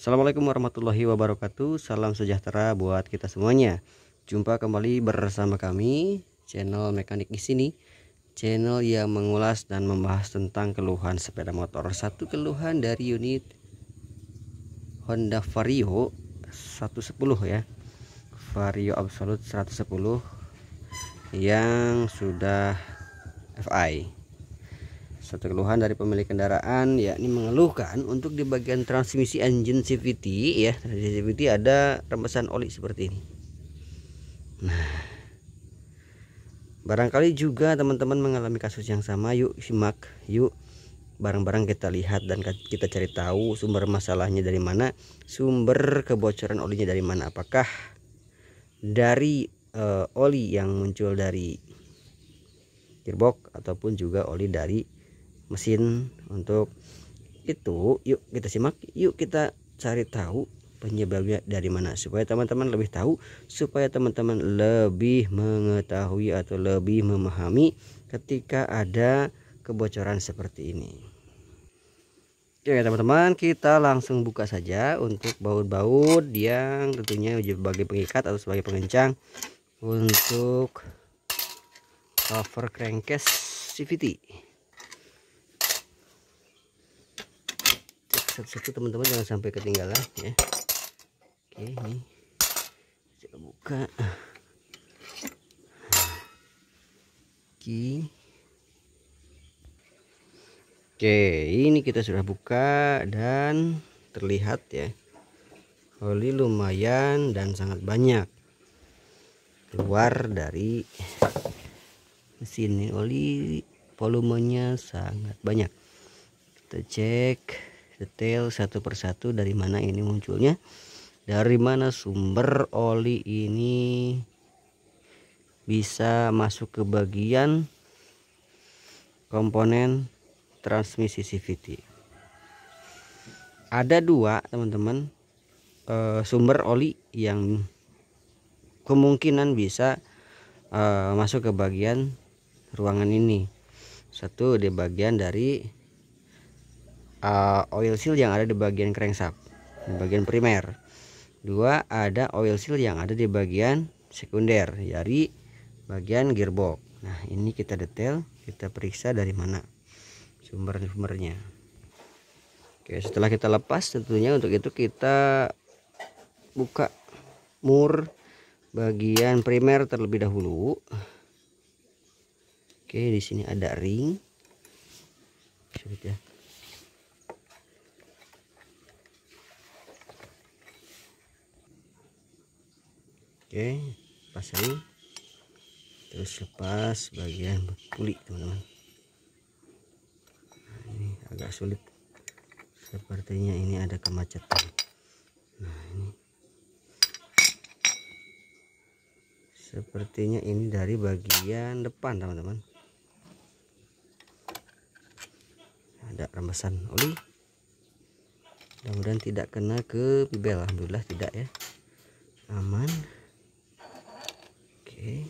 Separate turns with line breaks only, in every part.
Assalamualaikum warahmatullahi wabarakatuh. Salam sejahtera buat kita semuanya. Jumpa kembali bersama kami, channel mekanik di sini. Channel yang mengulas dan membahas tentang keluhan sepeda motor. Satu keluhan dari unit Honda Vario 110 ya. Vario Absolute 110 yang sudah FI. Satu keluhan dari pemilik kendaraan yakni mengeluhkan untuk di bagian transmisi engine CVT ya. Di CVT ada rembesan oli seperti ini. Nah, barangkali juga teman-teman mengalami kasus yang sama. Yuk simak, yuk bareng-bareng kita lihat dan kita cari tahu sumber masalahnya dari mana, sumber kebocoran olinya dari mana. Apakah dari oli yang muncul dari gearbox ataupun juga oli dari mesin. Untuk itu yuk kita simak, yuk kita cari tahu penyebabnya dari mana, supaya teman-teman lebih tahu, supaya teman-teman lebih mengetahui atau lebih memahami ketika ada kebocoran seperti ini. Oke teman-teman, kita langsung buka saja untuk baut-baut yang tentunya sebagai pengikat atau sebagai pengencang untuk cover crankcase CVT. Satu-satu teman-teman, jangan sampai ketinggalan ya. Oke, ini coba buka. Oke, ini kita sudah buka dan terlihat ya, oli lumayan dan sangat banyak keluar dari mesin ini. Oli volumenya sangat banyak. Kita cek detail satu persatu dari mana ini munculnya, dari mana sumber oli ini bisa masuk ke bagian komponen transmisi CVT. Ada dua teman-teman sumber oli yang kemungkinan bisa masuk ke bagian ruangan ini. Satu di bagian dari oil seal yang ada di bagian crankshaft, di bagian primer. Dua, ada oil seal yang ada di bagian sekunder, dari bagian gearbox. Nah, ini kita detail, kita periksa dari mana sumber-sumbernya. Oke, setelah kita lepas tentunya untuk itu kita buka mur bagian primer terlebih dahulu. Oke, di sini ada ring. Sulit ya. Oke, lepas ring, terus lepas bagian puli teman-teman. Nah, ini agak sulit, sepertinya ini ada kemacetan. Nah, ini sepertinya ini dari bagian depan teman-teman, ada rembesan oli. Mudah-mudahan tidak kena ke bibel. Alhamdulillah tidak ya, aman. Oke,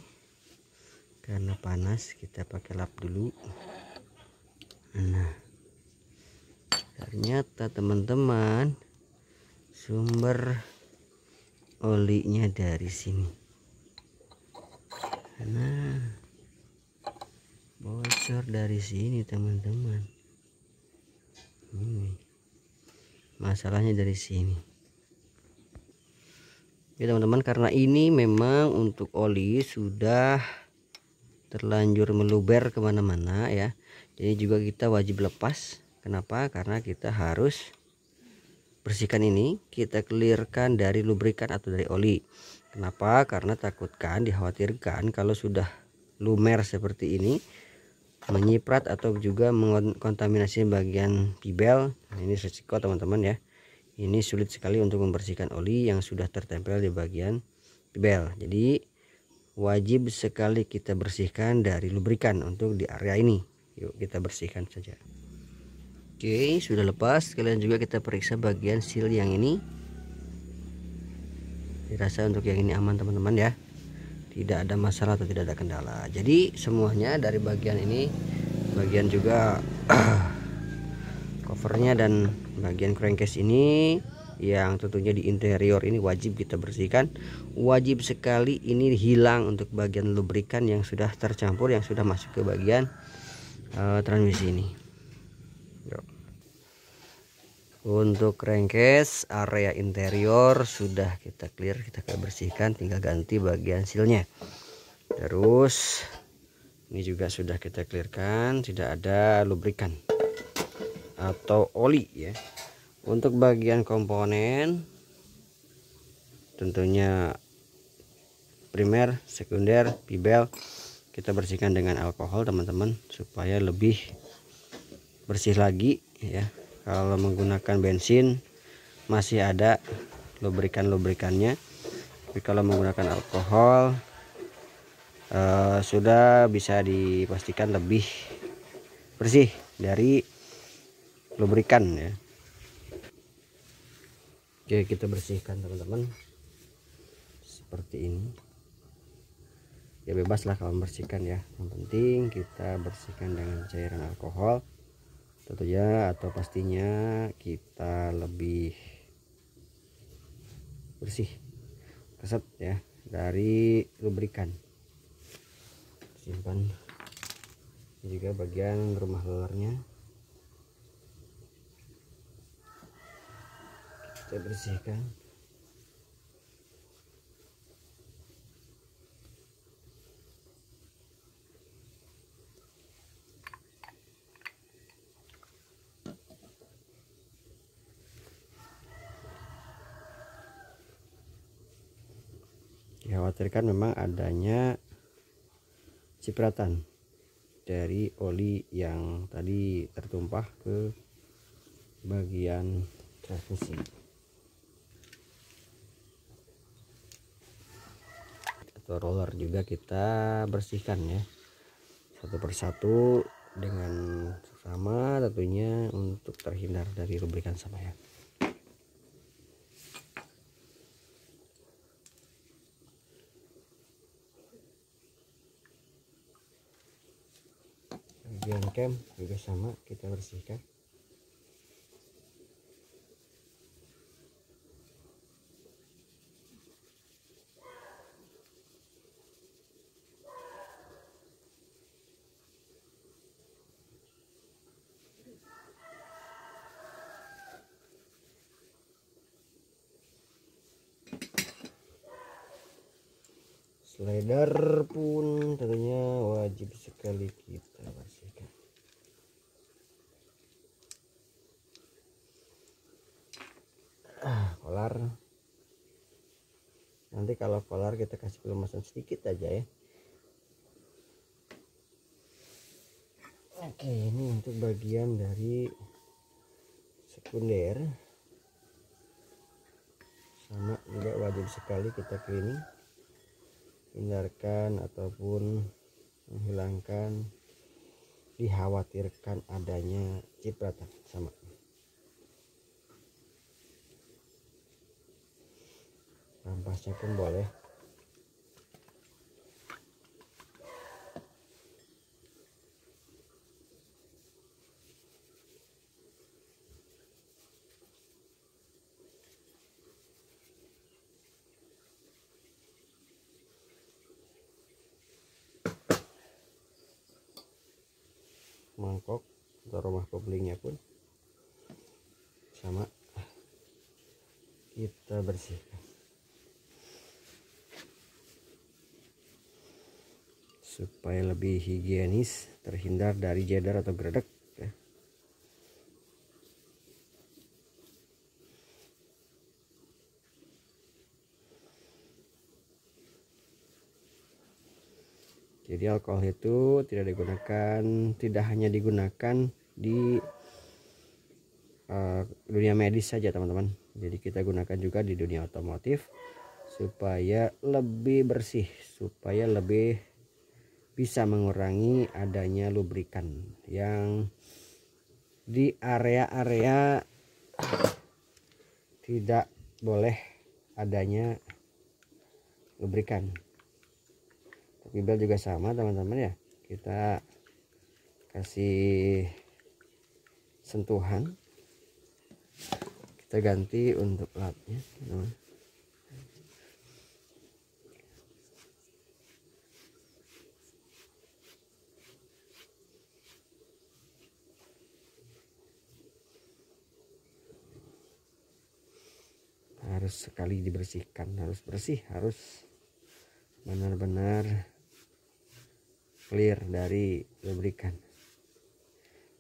karena panas kita pakai lap dulu. Nah, ternyata teman-teman sumber olinya dari sini. Nah, bocor dari sini teman-teman. Ini masalahnya dari sini. Ya teman-teman, karena ini memang untuk oli sudah terlanjur meluber kemana-mana ya, jadi juga kita wajib lepas. Kenapa? Karena kita harus bersihkan ini, kita clearkan dari lubrikan atau dari oli. Kenapa? Karena dikhawatirkan kalau sudah lumer seperti ini, menyiprat atau juga mengkontaminasi bagian bibel. Nah, ini risiko teman-teman ya. Ini sulit sekali untuk membersihkan oli yang sudah tertempel di bagian bibel. Jadi wajib sekali kita bersihkan dari lubrikan untuk di area ini. Yuk kita bersihkan saja. Oke, sudah lepas. Kalian juga kita periksa bagian seal yang ini. Dirasa untuk yang ini aman teman-teman ya, tidak ada masalah atau tidak ada kendala. Jadi semuanya dari bagian ini, bagian juga covernya dan bagian crankcase ini yang tentunya di interior ini wajib kita bersihkan. Wajib sekali ini hilang untuk bagian lubrikan yang sudah tercampur, yang sudah masuk ke bagian transmisi ini. Untuk crankcase area interior sudah kita clear, kita bersihkan, tinggal ganti bagian sealnya. Terus ini juga sudah kita clearkan, tidak ada lubrikan atau oli ya. Untuk bagian komponen tentunya primer, sekunder, pibel kita bersihkan dengan alkohol teman-teman, supaya lebih bersih lagi ya. Kalau menggunakan bensin masih ada lubrikannya, tapi kalau menggunakan alkohol sudah bisa dipastikan lebih bersih dari lubrikan ya. Oke, kita bersihkan teman-teman seperti ini ya, bebas lah kalau membersihkan ya, yang penting kita bersihkan dengan cairan alkohol tentunya, atau pastinya kita lebih bersih keset ya dari lubrikan. Simpan juga bagian rumah lelarnya kita bersihkan. Dikhawatirkan memang adanya cipratan dari oli yang tadi tertumpah ke bagian transmisi. Atau roller juga kita bersihkan ya, satu persatu dengan sama tentunya, untuk terhindar dari lubrikan sama ya. Bagian cam juga sama kita bersihkan. Slider pun tentunya wajib sekali kita bersihkan. Kolar, nanti kalau kolar kita kasih pelumasan sedikit aja ya. Oke, ini untuk bagian dari sekunder, sama juga wajib sekali kita cleaning, hindarkan ataupun menghilangkan dikhawatirkan adanya cipratan sama. Rampasnya pun boleh. Mangkok atau rumah koblingnya pun sama kita bersihkan supaya lebih higienis, terhindar dari jedar atau gredek ya. Jadi alkohol itu tidak hanya digunakan di dunia medis saja teman-teman. Jadi kita gunakan juga di dunia otomotif supaya lebih bersih, supaya lebih bisa mengurangi adanya lubrikan yang di area-area tidak boleh adanya lubrikan. Pibel juga sama teman-teman ya, kita kasih sentuhan, Kita ganti untuk lapnya, teman-teman. Harus sekali dibersihkan, harus bersih, harus benar-benar clear dari lubrikan.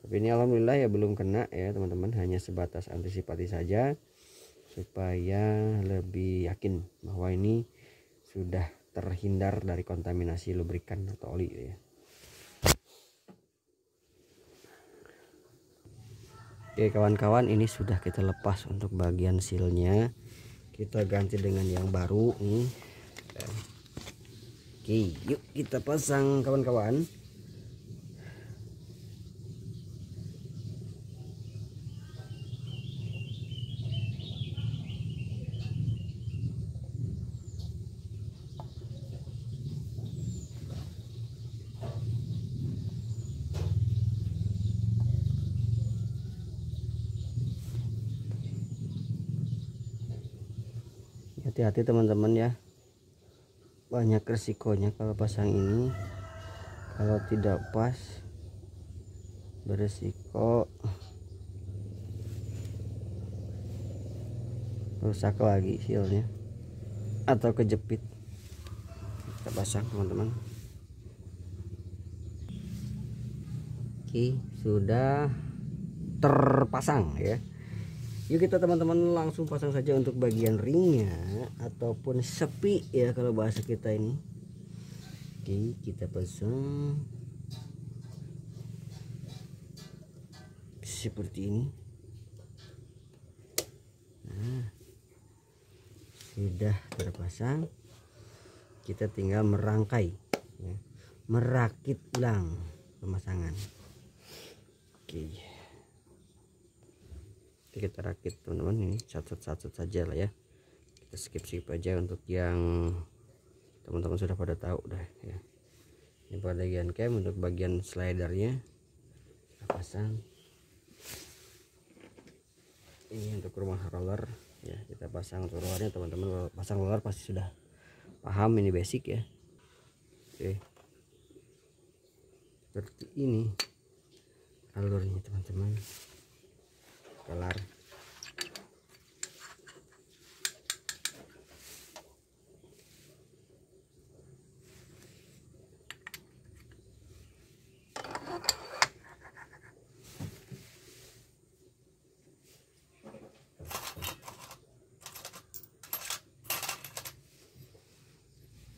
Tapi ini alhamdulillah ya belum kena ya teman-teman, hanya sebatas antisipasi saja supaya lebih yakin bahwa ini sudah terhindar dari kontaminasi lubrikan atau oli ya. Oke kawan-kawan, ini sudah kita lepas untuk bagian sealnya, kita ganti dengan yang baru nih. Oke, yuk kita pasang kawan-kawan. Hati-hati teman-teman ya, banyak resikonya kalau pasang ini. Kalau tidak pas beresiko rusak lagi sealnya atau kejepit. Kita pasang teman-teman. Oke, sudah terpasang ya. Yuk kita teman-teman langsung pasang saja untuk bagian ringnya ataupun sepi ya kalau bahasa kita ini. Oke, kita pasang seperti ini. Nah, sudah terpasang, kita tinggal merangkai ya, merakit ulang pemasangan. Oke, kita rakit teman-teman, ini satu-satu saja lah ya, kita skip aja untuk yang teman-teman sudah pada tahu dah ya. Ini bagian cam, untuk bagian slidernya kita pasang. Ini untuk rumah roller ya, kita pasang untuk rollernya. Teman-teman pasang roller pasti sudah paham, ini basic ya. Oke, seperti ini alurnya teman-teman. Kelar.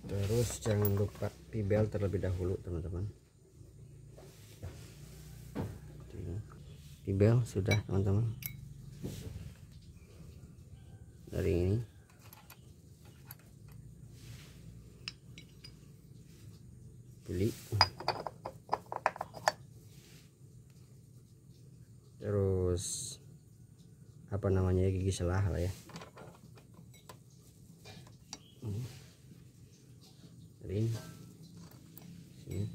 Terus jangan lupa pibel terlebih dahulu teman-teman. Pibel sudah teman-teman, dari ini beli, terus apa namanya, gigi selah lah ya. Ring sini,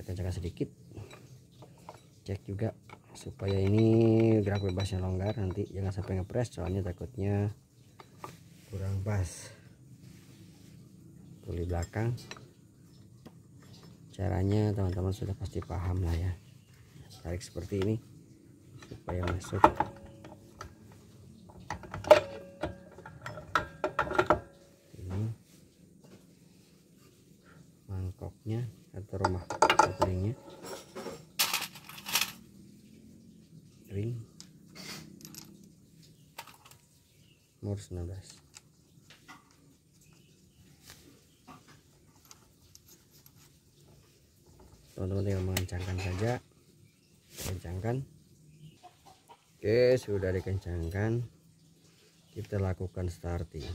cek sedikit, cek juga supaya ini gerak bebasnya longgar, nanti jangan sampai ngepres soalnya takutnya kurang pas. Kuli belakang caranya teman-teman sudah pasti paham lah ya, tarik seperti ini supaya masuk. Ini mangkoknya atau rumah ringnya, ring nomor 19. Teman-teman tinggal mengencangkan saja, kencangkan. Oke, sudah dikencangkan, kita lakukan starting.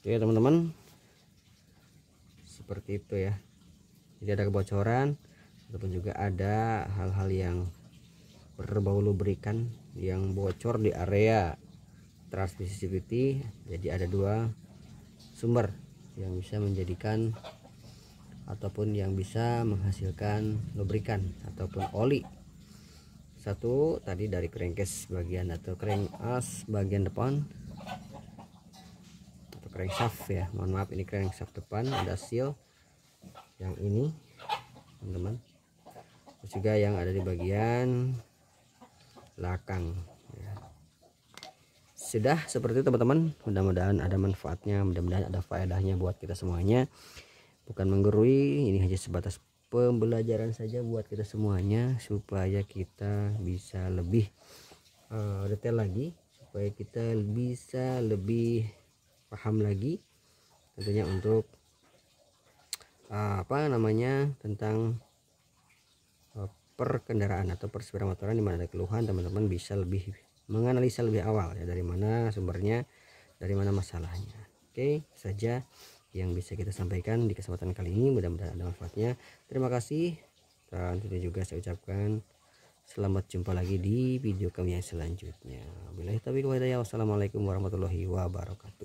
Oke teman-teman, seperti itu ya. Jadi ada kebocoran ataupun juga ada hal-hal yang berbau lubrikan yang bocor di area transmisi CVT. Jadi ada dua sumber yang bisa menjadikan ataupun yang bisa menghasilkan lubrikan ataupun oli. Satu tadi dari crankcase bagian atau crank-as bagian depan atau crankshaft ya, mohon maaf, ini crankshaft depan ada seal yang ini teman-teman, terus juga yang ada di bagian belakang ya. Sudah seperti itu teman-teman, mudah-mudahan ada manfaatnya, mudah-mudahan ada faedahnya buat kita semuanya, bukan menggurui, ini hanya sebatas pembelajaran saja buat kita semuanya supaya kita bisa lebih detail lagi, supaya kita bisa lebih paham lagi tentunya untuk tentang perkendaraan atau persepeda motoran, dimana ada keluhan teman-teman bisa lebih menganalisa lebih awal ya, dari mana sumbernya, dari mana masalahnya. Oke, saja yang bisa kita sampaikan di kesempatan kali ini, mudah-mudahan ada manfaatnya. Terima kasih, dan tentu juga saya ucapkan selamat jumpa lagi di video kami yang selanjutnya. Wassalamualaikum warahmatullahi wabarakatuh.